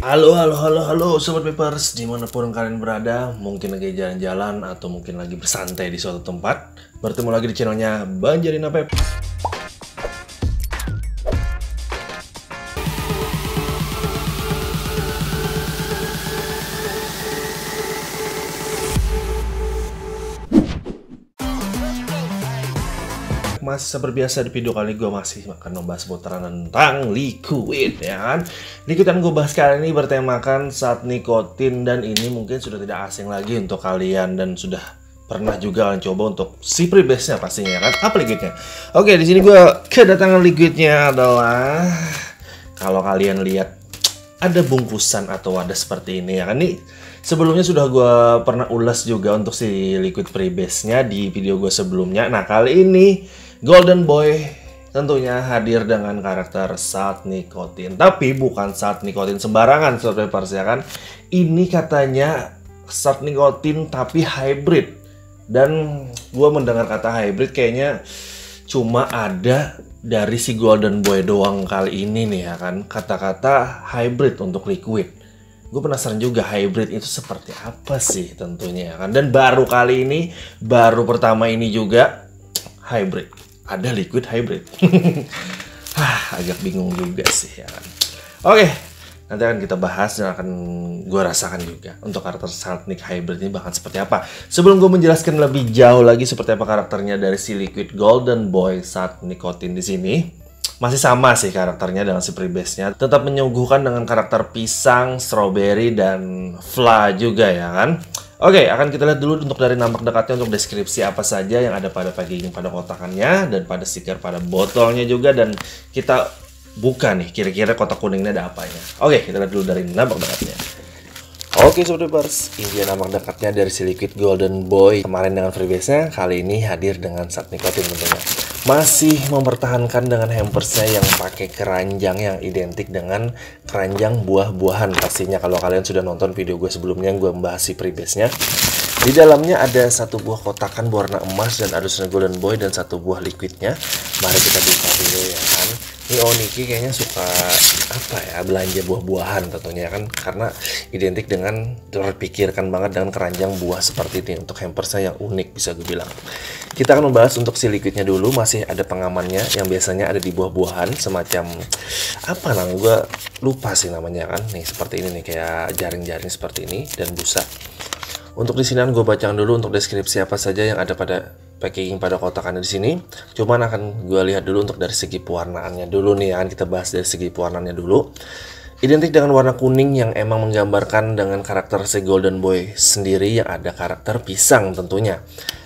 Halo Sobat Papers, dimanapun kalian berada, mungkin lagi jalan-jalan atau mungkin lagi bersantai di suatu tempat. Bertemu lagi di channelnya Banjarina Pep. Seperti biasa di video kali ini gue masih akan membahas putaran tentang liquid, ya kan. Liquid yang gue bahas kali ini bertemakan zat nikotin, dan ini mungkin sudah tidak asing lagi untuk kalian dan sudah pernah juga kalian coba untuk si Freebase-nya pastinya, kan. Apa liquidnya? Oke, di sini gue kedatangan liquidnya adalah, kalau kalian lihat ada bungkusan atau wadah seperti ini, ya kan. Nih sebelumnya sudah gue pernah ulas juga untuk si liquid Freebase-nya di video gue sebelumnya. Nah, kali ini Golden Boy tentunya hadir dengan karakter zat nikotin, tapi bukan zat nikotin sembarangan, Sobat Papers, ya kan. Ini katanya zat nikotin tapi hybrid, dan gue mendengar kata hybrid kayaknya cuma ada dari si Golden Boy doang kali ini nih, ya kan. Kata-kata hybrid untuk liquid, gue penasaran juga hybrid itu seperti apa sih tentunya, ya kan. Dan baru kali ini, baru pertama ini juga hybrid, ada liquid hybrid. Agak bingung juga sih, ya kan. Oke, nanti akan kita bahas dan akan gue rasakan juga untuk karakter zat nik hybrid ini bahkan seperti apa. Sebelum gue menjelaskan lebih jauh lagi seperti apa karakternya dari si liquid Golden Boy zat nikotin di sini, masih sama sih karakternya dengan si Freebase-nya. Tetap menyuguhkan dengan karakter pisang, strawberry, dan fla juga, ya kan. Oke, akan kita lihat dulu untuk dari nampak dekatnya, untuk deskripsi apa saja yang ada pada packaging, pada kotakannya, dan pada stiker pada botolnya juga. Dan kita buka nih, kira-kira kotak kuningnya ada apanya. Oke, kita lihat dulu dari nampak dekatnya. Oke Sobat Papers, ini dia nampak dekatnya dari si liquid Golden Boy. Kemarin dengan Freebase-nya, kali ini hadir dengan zat nikotin tentunya. Masih mempertahankan dengan hampersnya yang pakai keranjang yang identik dengan keranjang buah-buahan pastinya. Kalau kalian sudah nonton video gue sebelumnya yang gue membahas si Freebase-nya, di dalamnya ada satu buah kotakan berwarna emas dan adusnya Golden Boy dan satu buah liquidnya. Mari kita buka dulu, ya kan. Ini Oniki kayaknya suka apa ya, belanja buah-buahan tentunya, kan, karena identik dengan, terpikirkan banget dengan keranjang buah seperti ini. Untuk hampersnya yang unik bisa gue bilang. Kita akan membahas untuk si liquidnya dulu. Masih ada pengamannya yang biasanya ada di buah-buahan, semacam apa namanya, gue lupa sih namanya, kan. Nih seperti ini nih, kayak jaring-jaring seperti ini dan busa. Untuk di sini gue bacakan dulu untuk deskripsi apa saja yang ada pada packaging pada kotakannya di sini. Cuman akan gue lihat dulu untuk dari segi pewarnaannya dulu nih, ya kan. Kita bahas dari segi pewarnaannya dulu. Identik dengan warna kuning yang emang menggambarkan dengan karakter si Golden Boy sendiri yang ada karakter pisang tentunya.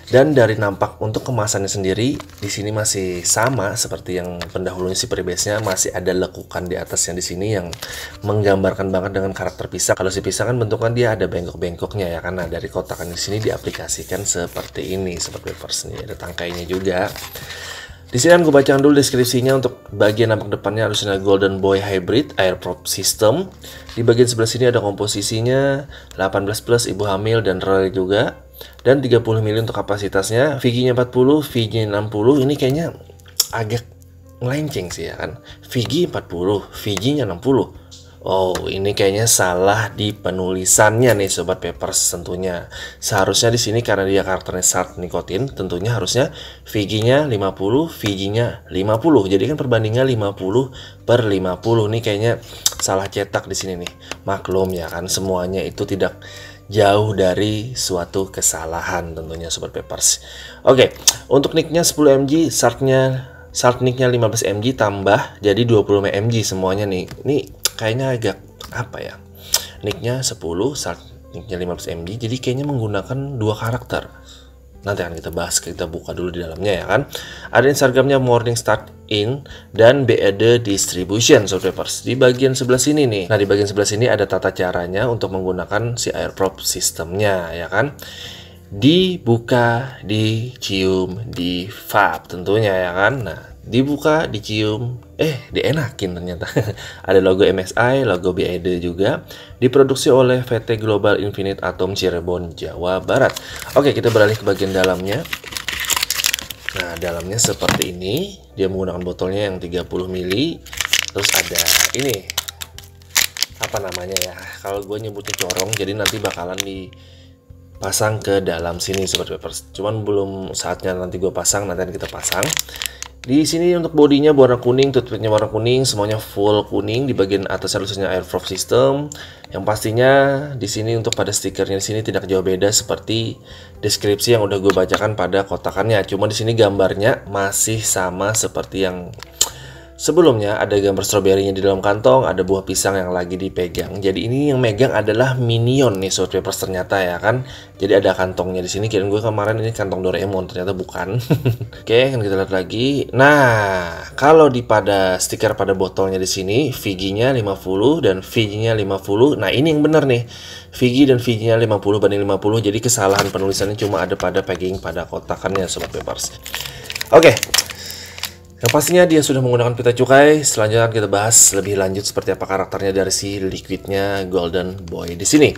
Dan dari nampak untuk kemasannya sendiri di sini masih sama seperti yang pendahulunya si Freebase-nya, masih ada lekukan di atasnya di sini yang menggambarkan banget dengan karakter pisang. Kalau si pisang kan bentuknya dia ada bengkok-bengkoknya, ya kan. Nah, dari kotakan di sini diaplikasikan seperti ini, seperti Papers nih, ada tangkainya juga. Di sini gue bacakan dulu deskripsinya. Untuk bagian nampak depannya harusnya Golden Boy Hybrid Air Prop System. Di bagian sebelah sini ada komposisinya 18+ ibu hamil dan royal juga. Dan 30 ml untuk kapasitasnya. VG-nya 40, VG-nya 60. Ini kayaknya agak ngelenceng sih, ya kan. VG 40, VG-nya 60. Oh, ini kayaknya salah di penulisannya nih Sobat Papers tentunya. Seharusnya di sini karena dia karakternya zat nikotin, tentunya harusnya VG-nya 50, VG-nya 50. Jadi kan perbandingan 50/50. Nih kayaknya salah cetak di sini nih. Maklum, ya kan, semuanya itu tidak jauh dari suatu kesalahan tentunya Sobat Papers. Oke, untuk nicknya 10 mg, zat nicknya 15 mg tambah jadi 20 mg semuanya nih. Ini kayaknya agak apa ya, nicknya 10, zat nicknya 15 mg, jadi kayaknya menggunakan dua karakter. Nanti akan kita bahas, kita buka dulu di dalamnya, ya kan. Ada Instagramnya Morning Start In dan BED Distribution, Sobat Papers. Di bagian sebelah sini nih. Nah, di bagian sebelah sini ada tata caranya untuk menggunakan si air prop sistemnya, ya kan. Dibuka, dicium, di vape tentunya, ya kan. Nah, dibuka, dicium, dienakin ternyata. Ada logo MSI, logo BED juga. Diproduksi oleh VT Global Infinite Atom Cirebon, Jawa Barat. Oke, kita beralih ke bagian dalamnya. Nah, dalamnya seperti ini. Dia menggunakan botolnya yang 30 ml. Terus ada ini apa namanya ya, kalau gue nyebutnya corong, jadi nanti bakalan dipasang ke dalam sini Sobat Papers. Cuman belum saatnya nanti gue pasang, nanti kita pasang. Di sini untuk bodinya warna kuning, toothpicknya warna kuning, semuanya full kuning. Di bagian atasnya tulisannya Airflow System. Yang pastinya di sini untuk pada stikernya di sini tidak jauh beda seperti deskripsi yang udah gue bacakan pada kotakannya. Cuma di sini gambarnya masih sama seperti yang sebelumnya. Ada gambar stroberinya di dalam kantong, ada buah pisang yang lagi dipegang. Jadi ini yang megang adalah Minion nih Sobat Papers ternyata ya kan. Jadi ada kantongnya di sini. Kirain gue kemarin ini kantong Doraemon, ternyata bukan. Oke, kan kita lihat lagi. Nah, kalau di pada stiker pada botolnya di sini VG-nya 50 dan VG-nya 50. Nah, ini yang benar nih. VG dan VG-nya 50 banding 50. Jadi kesalahan penulisannya cuma ada pada packing pada kotakannya Sobat Papers. Oke. Yang pastinya dia sudah menggunakan pita cukai. Selanjutnya kita bahas lebih lanjut seperti apa karakternya dari si liquidnya Golden Boy di sini.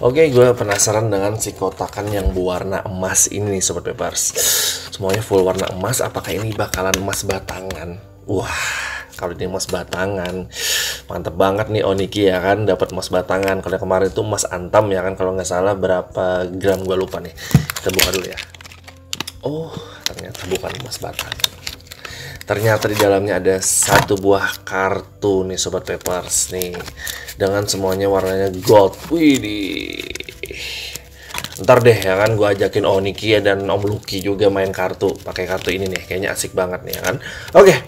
Oke, gue penasaran dengan si kotakan yang berwarna emas ini nih Sobat Papers. Semuanya full warna emas. Apakah ini bakalan emas batangan? Wah, kalau ini emas batangan, mantep banget nih Oniki ya kan, dapat emas batangan. Kalau kemarin itu emas antam ya kan, kalau nggak salah berapa gram gue lupa nih. Kita buka dulu ya. Oh, ternyata bukan emas batangan. Ternyata di dalamnya ada satu buah kartu nih Sobat Papers nih, dengan semuanya warnanya gold. Widih. Ntar deh ya kan, gue ajakin Oniki dan Om Lucky juga main kartu, pakai kartu ini nih, kayaknya asik banget nih ya kan. Oke,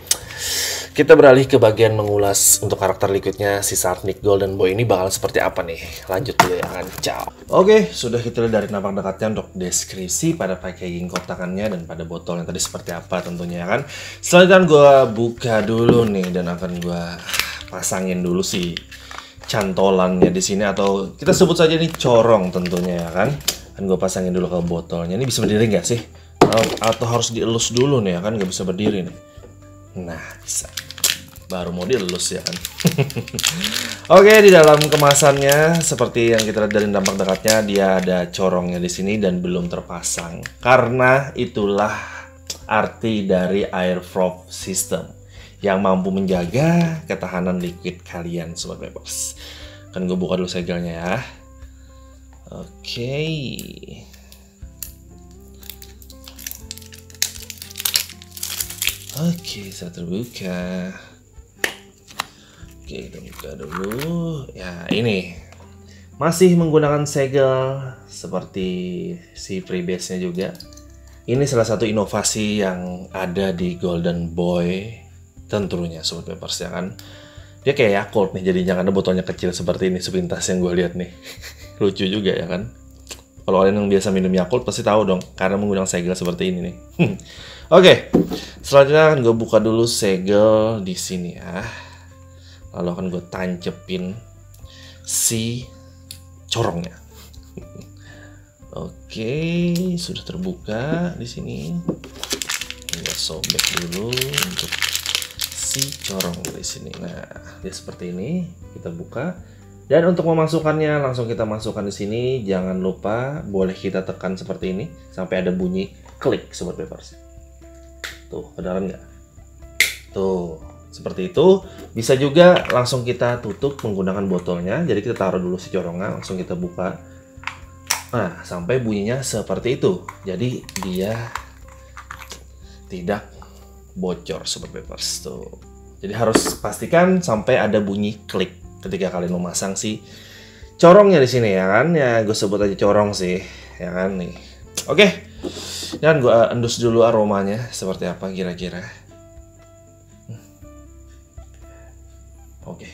kita beralih ke bagian mengulas untuk karakter liquidnya si Sarnik Golden Boy ini bakal seperti apa nih. Lanjut dulu ya kan, ciao. Oke, sudah kita lihat dari nampak dekatnya untuk deskripsi pada packaging kotakannya dan pada botolnya tadi seperti apa tentunya ya kan. Selanjutnya gue buka dulu nih dan akan gue pasangin dulu si cantolannya di sini, atau kita sebut saja ini corong tentunya ya kan. Dan gue pasangin dulu ke botolnya. Ini bisa berdiri nggak sih? Atau harus dielus dulu nih ya kan, nggak bisa berdiri nih. Nah, bisa. Baru mau dielus ya kan. Oke, di dalam kemasannya seperti yang kita lihat dari dampak dekatnya, dia ada corongnya di sini dan belum terpasang. Karena itulah arti dari Airflow System yang mampu menjaga ketahanan liquid kalian Sobat Papers. Kan gue buka dulu segelnya ya. Oke. Oke, saya terbuka. Oke, kita buka dulu. Ya, ini masih menggunakan segel seperti si freebase-nya juga. Ini salah satu inovasi yang ada di Golden Boy tentunya Sobat Papers ya kan. Dia kayak Yakult nih jadinya, karena botolnya kecil seperti ini sepintas yang gue lihat nih. Lucu juga ya kan. Kalau kalian yang biasa minum Yakult pasti tahu dong, karena menggunakan segel seperti ini nih. Oke, selanjutnya akan gue buka dulu segel di sini ya. Lalu akan gue tancepin si corongnya. Oke, sudah terbuka di sini. Gue sobek dulu untuk si corong di sini. Nah, dia seperti ini. Kita buka. Dan untuk memasukkannya langsung kita masukkan di sini. Jangan lupa boleh kita tekan seperti ini sampai ada bunyi klik Sobat Papers. Tuh, kedengaran nggak? Tuh, seperti itu. Bisa juga langsung kita tutup menggunakan botolnya. Jadi kita taruh dulu si corongnya, langsung kita buka. Nah, sampai bunyinya seperti itu. Jadi dia tidak bocor Sobat Papers tuh. Jadi harus pastikan sampai ada bunyi klik ketika kalian memasang si corongnya di sini ya kan. Ya gue sebut aja corong sih ya kan nih. Oke. Dan gue endus dulu aromanya seperti apa kira-kira. Oke.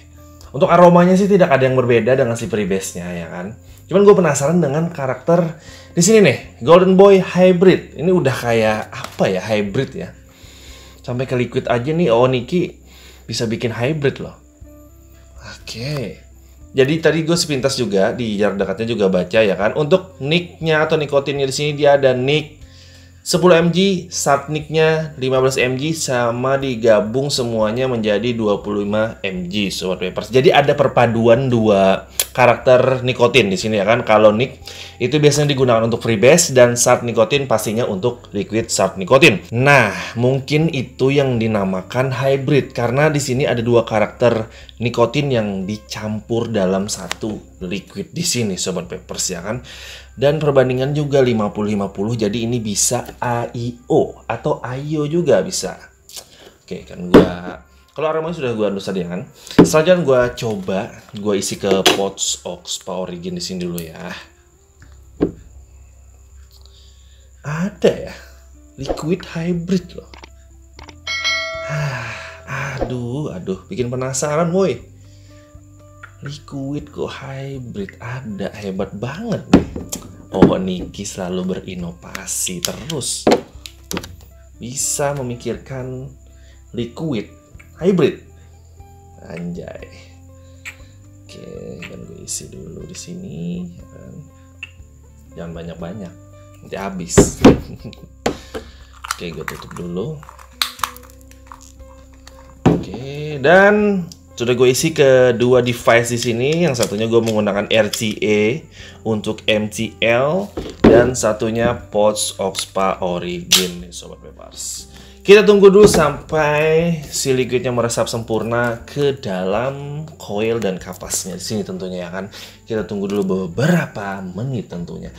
Untuk aromanya sih tidak ada yang berbeda dengan si freebase-nya ya kan. Cuman gue penasaran dengan karakter di sini nih, Golden Boy Hybrid. Ini udah kayak apa ya, hybrid ya. Sampai ke liquid aja nih Oniki bisa bikin hybrid loh. Oke. Jadi tadi gue sepintas juga di jarak dekatnya juga baca ya kan. Untuk nicknya atau nikotinnya di sini dia ada nick 10 mg, Satnik-nya 15 mg, sama digabung semuanya menjadi 25 mg, Sobat Vapers. Jadi ada perpaduan dua karakter nikotin di sini ya kan. Kalau Nik itu biasanya digunakan untuk freebase dan Sat nikotin pastinya untuk liquid Sat nikotin. Nah, mungkin itu yang dinamakan hybrid karena di sini ada dua karakter nikotin yang dicampur dalam satu liquid di sini, Sobat Vapers ya kan. Dan perbandingan juga 50-50, jadi ini bisa AIO atau AIO juga bisa. Oke, kan gua kalau aromanya sudah gua unduh tadi kan. Selanjutnya gua coba isi ke Pods Oxpa Origin di sini dulu ya. Ada ya, liquid hybrid loh. Aduh, bikin penasaran woi. Liquid kok hybrid ada, hebat banget nih. Oh, Niki selalu berinovasi terus. Bisa memikirkan liquid hybrid. Anjay. Oke, kan gue isi dulu di sini. Jangan banyak-banyak, nanti habis. Oke, gue tutup dulu. Oke, dan sudah gue isi ke dua device di sini. Yang satunya gue menggunakan RCA untuk MCL dan satunya Pods Oxpa Origin nih, Sobat Vapers. Kita tunggu dulu sampai si liquidnya meresap sempurna ke dalam coil dan kapasnya di sini tentunya ya kan. Kita tunggu dulu beberapa menit tentunya.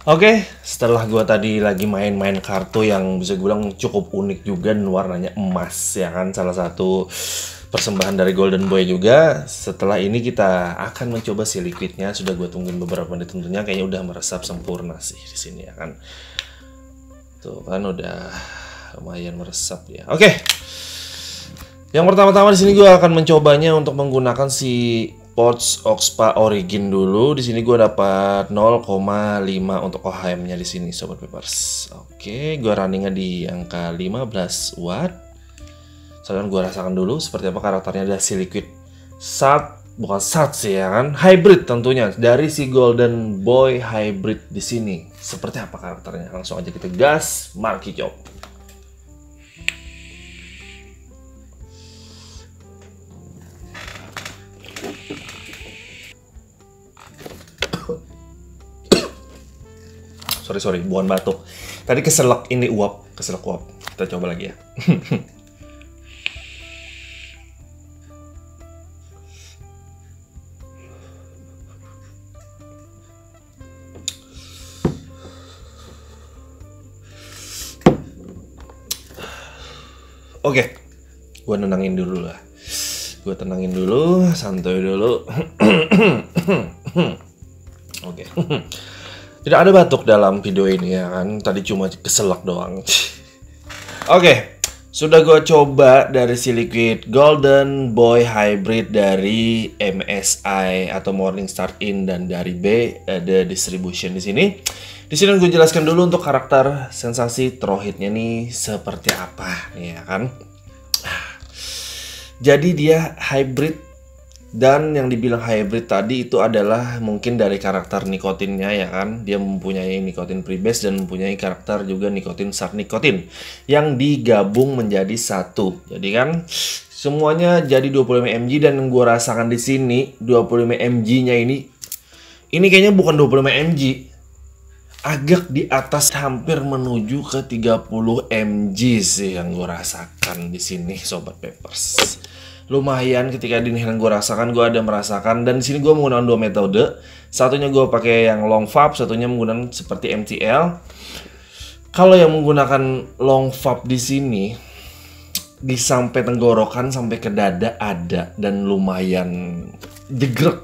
Oke, setelah gua tadi lagi main-main kartu yang bisa gue bilang cukup unik juga dan warnanya emas ya kan, salah satu persembahan dari Golden Boy juga. Setelah ini kita akan mencoba si liquidnya. Sudah gue tungguin beberapa menit tentunya, kayaknya udah meresap sempurna sih di sini ya kan. Tuh kan udah lumayan meresap ya. Oke. Yang pertama-tama di sini gue akan mencobanya untuk menggunakan si Pods Oxpa Origin dulu. Di sini gue dapat 0,5 untuk OHM-nya di sini, Sobat Vapers. Oke, gue runningnya di angka 15 watt. Sekarang gue rasakan dulu seperti apa karakternya dari si liquid Sat, bukan Sat sih ya kan, hybrid tentunya dari si Golden Boy hybrid di sini. Seperti apa karakternya? Langsung aja kita gas, Marky Chop. Sorry, bukan batuk. Tadi keselak ini uap, keselak uap. Kita coba lagi ya. Oke, gue nenangin dulu lah. Gue tenangin dulu, santai dulu. Oke. Tidak ada batuk dalam video ini ya kan, tadi cuma keselak doang. Oke, sudah gue coba dari si liquid Golden Boy hybrid dari MSI atau Morningstar In dan dari B ada distribution di sini. Di sini gue jelaskan dulu untuk karakter sensasi throw hitnya nih seperti apa nih ya kan. Jadi dia hybrid. Dan yang dibilang hybrid tadi itu adalah mungkin dari karakter nikotinnya ya kan. Dia mempunyai nikotin freebase dan mempunyai karakter juga nikotin Sat nikotin yang digabung menjadi satu. Jadi kan semuanya jadi 25 mg dan yang gue rasakan di sini 25 mg-nya ini kayaknya bukan 25 mg. Agak di atas, hampir menuju ke 30 mg sih yang gue rasakan di sini, Sobat Vapers. Lumayan ketika dinihan gue rasakan, gue ada merasakan. Dan di sini gue menggunakan dua metode. Satunya gue pakai yang long vape, satunya menggunakan seperti MCL. Kalau yang menggunakan long vape di sini di sampai tenggorokan sampai ke dada ada dan lumayan jegrek.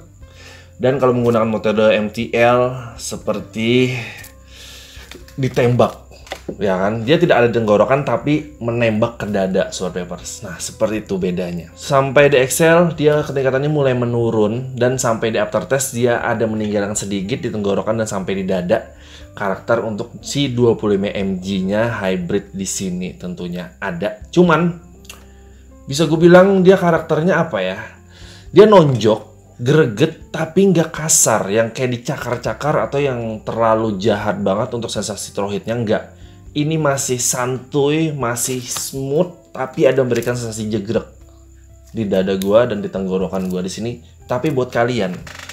Dan kalau menggunakan metode MTL seperti ditembak ya kan? Dia tidak ada tenggorokan tapi menembak ke dada, Sobat Papers. Nah, seperti itu bedanya. Sampai di Excel dia ketingkatannya mulai menurun, dan sampai di aftertest dia ada meninggalkan sedikit di tenggorokan dan sampai di dada. Karakter untuk si 25 mg-nya hybrid di sini tentunya ada. Cuman bisa gue bilang dia karakternya apa ya? Dia nonjok, greget tapi nggak kasar, yang kayak dicakar-cakar atau yang terlalu jahat banget untuk sensasi throw hitnya, nggak. Ini masih santuy, masih smooth, tapi ada memberikan sensasi jegrek di dada gua dan di tenggorokan gua di sini. Tapi buat kalian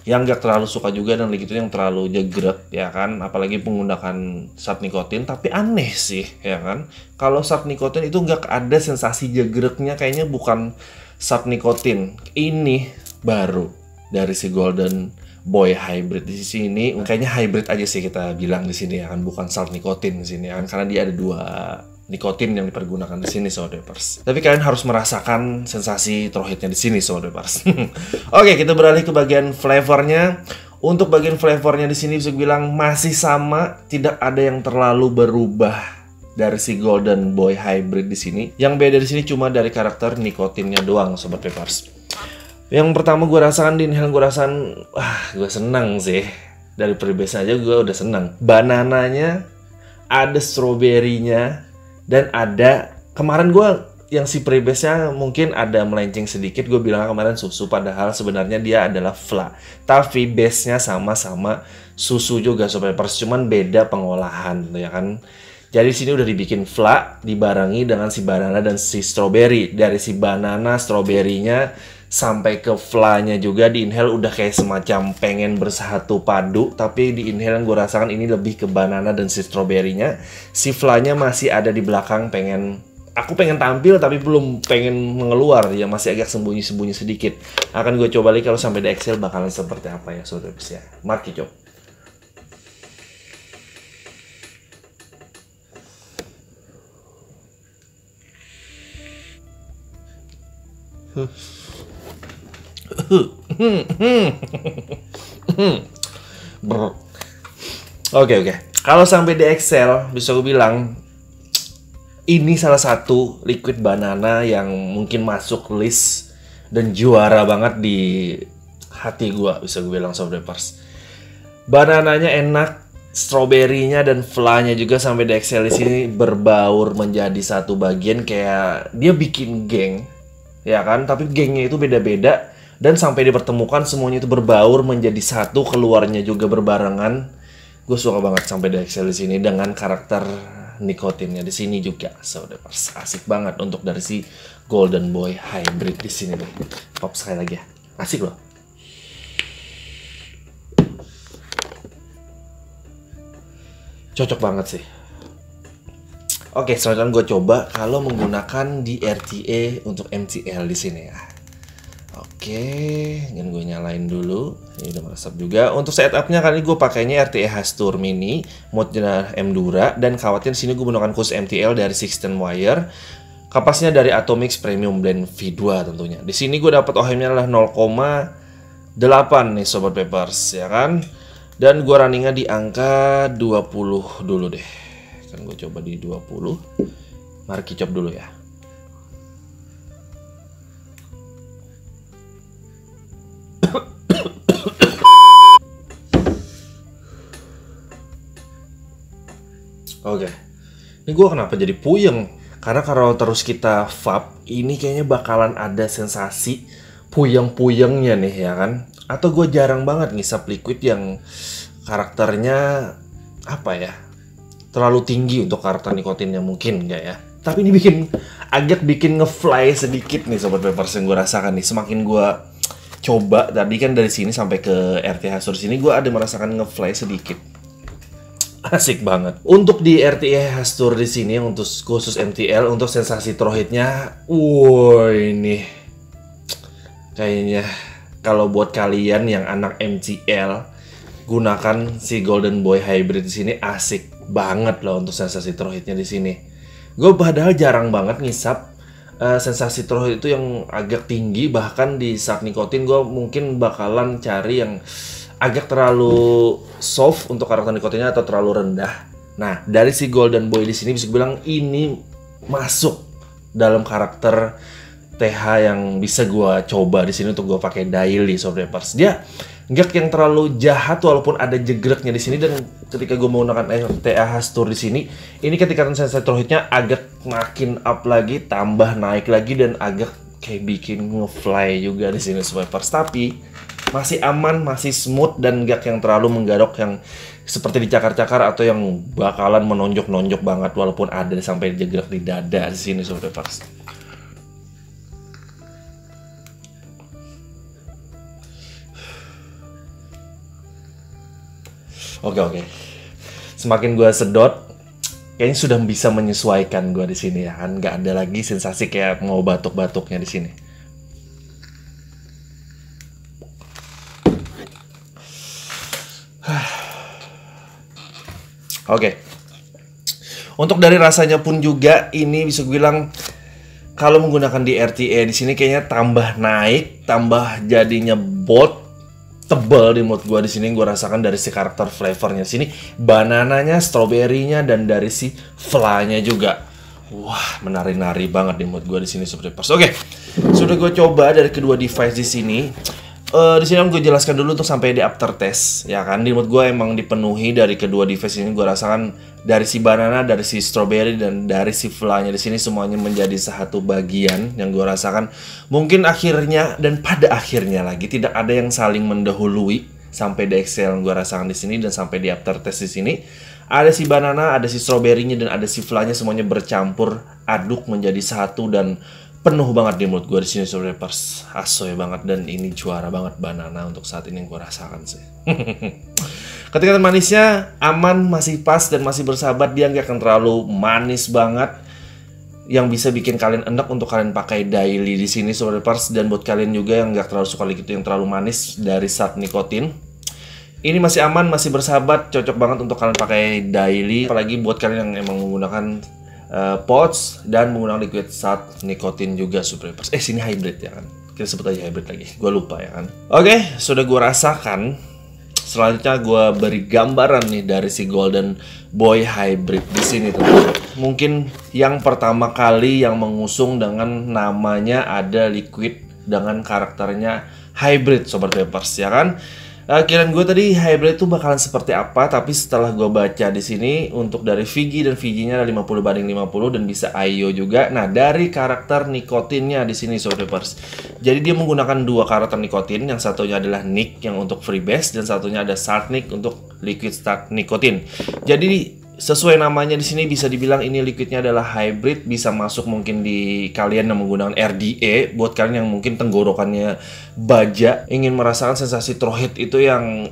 yang nggak terlalu suka juga dan gitu yang terlalu jegrek, ya kan, apalagi menggunakan sat nikotin, tapi aneh sih, ya kan, kalau sat nikotin itu nggak ada sensasi jegreknya, kayaknya bukan sat nikotin. Ini baru dari si Golden Boy hybrid di sini, kayaknya hybrid aja sih kita bilang di sini, ya kan, bukan salt nikotin di sini, ya kan, karena dia ada 2 nikotin yang dipergunakan di sini, Sobat Papers. Tapi kalian harus merasakan sensasi throw hitnya di sini, Sobat Papers. Oke, kita beralih ke bagian flavornya. Untuk bagian flavornya di sini bisa bilang masih sama, tidak ada yang terlalu berubah dari si Golden Boy hybrid di sini. Yang beda di sini cuma dari karakter nikotinnya doang, Sobat Papers. Yang pertama gue rasakan di inhale, gue rasakan, gue senang sih. Dari freebase aja gue udah senang. Banananya, ada strawberry-nya, dan ada, kemarin gue yang si freebase-nya mungkin ada melenceng sedikit. Gue bilang kemarin susu, padahal sebenarnya dia adalah fla. Tapi base-nya sama-sama susu juga, Sobat Papers, cuman beda pengolahan, ya kan. Jadi sini udah dibikin fla, dibarengi dengan si banana dan si strawberry. Dari si banana, strawberry-nya sampai ke fla-nya juga di inhale udah kayak semacam pengen bersatu padu. Tapi di inhale yang gue rasakan ini lebih ke banana dan si strawberry-nya. Si fla-nya masih ada di belakang, aku pengen tampil tapi belum pengen mengeluar, ya masih agak sembunyi-sembunyi sedikit. Akan gue coba lagi kalau sampai di Excel bakalan seperti apa ya, Sobat ya. Mari coba. Oke. Kalau sampai di Excel bisa gue bilang ini salah satu liquid banana yang mungkin masuk list dan juara banget di hati gue, bisa gue bilang, Sobat Papers. Banananya enak, strawberry-nya dan fla-nya juga sampai di Excel di sini berbaur menjadi satu bagian, kayak dia bikin geng, ya kan? Tapi gengnya itu beda-beda. Dan sampai dipertemukan semuanya itu berbaur menjadi satu, keluarnya juga berbarengan. Gue suka banget sampai di Excel di sini dengan karakter nikotinnya di sini juga. Sobat Papers, asik banget untuk dari si Golden Boy hybrid di sini. Pop sekali lagi ya. Asik loh. Cocok banget sih. Oke, selanjutnya gue coba kalau menggunakan di RTA untuk MTL di sini ya. Oke, dan gue nyalain dulu. Ini udah meresap juga. Untuk setupnya kali ini gue pakainya RTA Hastur Mini, mode Endura, dan khawatir sini gue menggunakan khusus MTL dari 16 wire. Kapasnya dari Atomix Premium Blend V2 tentunya. Di sini gue dapat OHM-nya adalah 0,8 nih, Sobat Papers, ya kan? Dan gue runningnya di angka 20 dulu deh. Kan gue coba di 20. Mari kicop dulu ya. Oke, ini gue kenapa jadi puyeng? Karena kalau terus kita vape, ini kayaknya bakalan ada sensasi puyeng-puyengnya nih, ya kan? Atau gue jarang banget ngisap liquid yang karakternya apa ya, terlalu tinggi untuk karakter nikotinnya, mungkin nggak ya? Tapi ini agak bikin ngefly sedikit nih, Sobat Papers, yang gue rasakan nih. Semakin gue coba tadi kan dari sini sampai ke RTA Hastur sini, gue ada merasakan ngefly sedikit. Asik banget. Untuk di RTA Hastur di sini untuk khusus MTL untuk sensasi throw hitnya, ini kayaknya kalau buat kalian yang anak MTL, gunakan si Golden Boy hybrid di sini, asik banget loh untuk sensasi throw hitnya di sini. Gue padahal jarang banget ngisap sensasi throw hit itu yang agak tinggi, bahkan di saat nikotin gue mungkin bakalan cari yang agak terlalu soft untuk karakter nikotinnya atau terlalu rendah. Nah, dari si Golden Boy di sini bisa bilang ini masuk dalam karakter TH yang bisa gue coba di sini untuk gue pakai daily Sobat Vapers. Dia gak yang terlalu jahat walaupun ada jegreknya di sini, dan ketika gue menggunakan TH Stur di sini, ini ketika sensasi throw hitnya agak makin up lagi, tambah naik lagi, dan agak kayak bikin ngefly juga di sini Sobat Vapers. Tapi masih aman, masih smooth, dan gak yang terlalu menggarok yang seperti dicakar-cakar atau yang bakalan menonjok-nonjok banget walaupun ada sampai jegrek di dada di sini Sobat Vapers. Oke. Semakin gue sedot, kayaknya sudah bisa menyesuaikan gue di sini ya kan. Nggak ada lagi sensasi kayak mau batuk-batuknya di sini. Oke. Untuk dari rasanya pun juga ini bisa gue bilang kalau menggunakan di RTA di sini kayaknya tambah naik, tambah jadinya bold, tebal di mood gue di sini. Gue rasakan dari si karakter flavornya sini, banananya, stroberinya, dan dari si flanya juga. Wah, menari-nari banget di mood gue di sini Sobat Vapers. Oke, sudah gue coba dari kedua device di sini. Di sini gue jelaskan dulu untuk sampai di after test, ya kan. Di mood gue emang dipenuhi dari kedua device ini. Gue rasakan dari si banana, dari si strawberry, dan dari si flanya di sini semuanya menjadi satu bagian yang gue rasakan. Mungkin akhirnya dan pada akhirnya lagi tidak ada yang saling mendahului sampai di Excel yang gue rasakan di sini, dan sampai di after test di sini ada si banana, ada si strawberry-nya, dan ada si flanya, semuanya bercampur aduk menjadi satu dan penuh banget di mulut gue di sini Sobat Vapers. Asoy banget, dan ini juara banget banana untuk saat ini yang gue rasakan sih. Ketika manisnya aman, masih pas, dan masih bersahabat. Dia nggak akan terlalu manis banget yang bisa bikin kalian enak untuk kalian pakai daily di sini Sobat Vapers. Dan buat kalian juga yang nggak terlalu suka liquid yang terlalu manis dari zat nikotin, ini masih aman, masih bersahabat, cocok banget untuk kalian pakai daily. Apalagi buat kalian yang emang menggunakan pods dan menggunakan liquid zat nikotin juga Sobat Vapers. Sini hybrid ya kan, kita sebut aja hybrid lagi, gue lupa ya kan. Oke, sudah gue rasakan. Selanjutnya gue beri gambaran nih dari si Golden Boy hybrid di sini teman-teman. Mungkin yang pertama kali yang mengusung dengan namanya ada liquid dengan karakternya hybrid Sobat Vapers ya kan. Kiraan gue tadi hybrid itu bakalan seperti apa, tapi setelah gue baca di sini untuk dari VG, dan VG-nya ada 50/50 dan bisa IO juga. Nah, dari karakter nikotinnya di sini Sobat Vapers. Jadi dia menggunakan dua karakter nikotin, yang satunya adalah Nick yang untuk freebase, dan satunya ada Salt Nick untuk liquid start nikotin. Jadi sesuai namanya di sini bisa dibilang ini liquidnya adalah hybrid, bisa masuk mungkin di kalian yang menggunakan RDA. Buat kalian yang mungkin tenggorokannya baja, ingin merasakan sensasi throw hit itu yang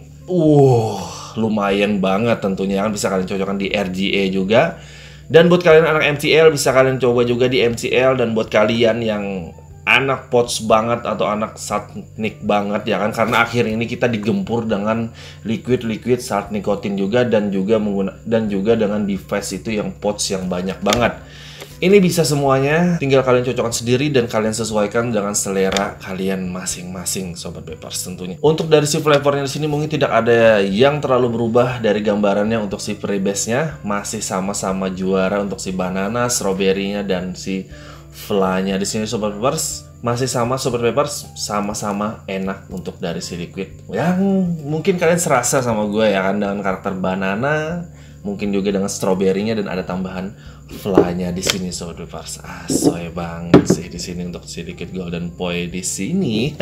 lumayan banget tentunya kan, bisa kalian cocokkan di RDA juga. Dan buat kalian anak MCL bisa kalian coba juga di MCL. Dan buat kalian yang anak pots banget atau anak salt nick banget ya kan, karena akhir ini kita digempur dengan liquid salt nikotin juga, dan juga dengan device itu yang pots yang banyak banget. Ini bisa semuanya, tinggal kalian cocokkan sendiri dan kalian sesuaikan dengan selera kalian masing-masing Sobat Vapers tentunya. Untuk dari si flavornya di sini mungkin tidak ada yang terlalu berubah dari gambarannya. Untuk si freebase-nya masih sama-sama juara untuk si banana, strawberry-nya, dan si flanya di sini Sobat Vapers masih sama Sobat Vapers, sama-sama enak untuk dari si liquid. Yang mungkin kalian serasa sama gue ya kan, dengan karakter banana, mungkin juga dengan strawberry-nya, dan ada tambahan flanya di sini Sobat Vapers. Asoy banget sih di sini untuk si liquid Golden Boy di sini.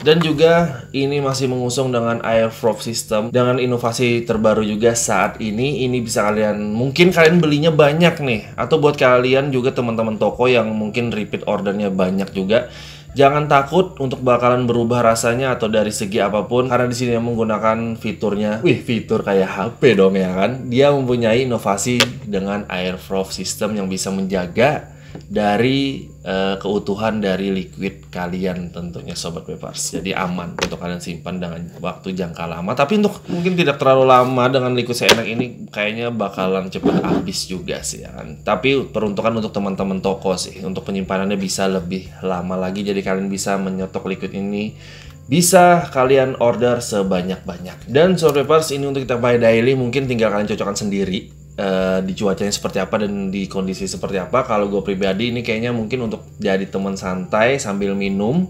Dan juga ini masih mengusung dengan air frog system dengan inovasi terbaru juga saat ini. Ini bisa mungkin kalian belinya banyak nih, atau buat kalian juga teman-teman toko yang mungkin repeat ordernya banyak juga, jangan takut untuk bakalan berubah rasanya atau dari segi apapun, karena di sini yang menggunakan fiturnya, fitur kayak HP dong ya kan. Dia mempunyai inovasi dengan air flow system yang bisa menjaga dari keutuhan dari liquid kalian tentunya Sobat Vapers. Jadi aman untuk kalian simpan dengan waktu jangka lama. Tapi untuk mungkin tidak terlalu lama dengan liquid seenak ini, kayaknya bakalan cepat habis juga sih ya kan. Tapi peruntukan untuk teman-teman toko sih, untuk penyimpanannya bisa lebih lama lagi. Jadi kalian bisa menyetok liquid ini, bisa kalian order sebanyak-banyak. Dan Sobat Vapers, ini untuk kita pakai daily mungkin tinggal kalian cocokkan sendiri. di cuacanya seperti apa dan di kondisi seperti apa. Kalau gue pribadi ini kayaknya mungkin untuk jadi teman santai sambil minum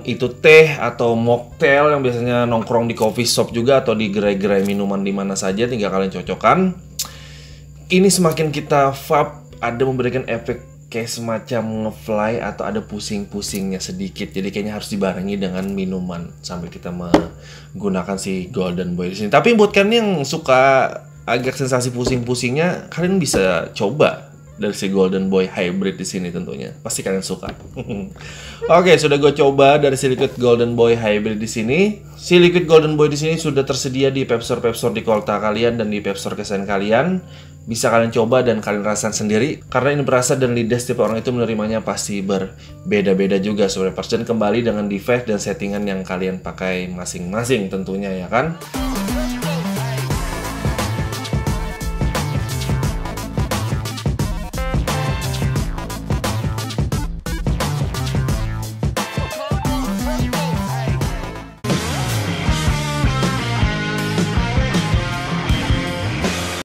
itu teh atau mocktail yang biasanya nongkrong di coffee shop juga atau di gerai-gerai minuman di mana saja, tinggal kalian cocokkan. Ini semakin kita vape ada memberikan efek kayak semacam ngefly atau ada pusing-pusingnya sedikit. Jadi kayaknya harus dibarengi dengan minuman sambil kita menggunakan si Golden Boy di sini. Tapi buat kalian yang suka agak sensasi pusing-pusingnya, kalian bisa coba dari si Golden Boy Hybrid di sini tentunya. Pasti kalian suka. Oke, sudah gue coba dari si Liquid Golden Boy Hybrid di sini. Si Liquid Golden Boy di sini sudah tersedia di Vape Store di kota kalian dan di Vape Store kesayangan kalian. Bisa kalian coba dan kalian rasakan sendiri, karena ini berasa dan lidah setiap orang itu menerimanya pasti berbeda-beda juga sebenarnya. Dan kembali dengan device dan settingan yang kalian pakai masing-masing tentunya, ya kan.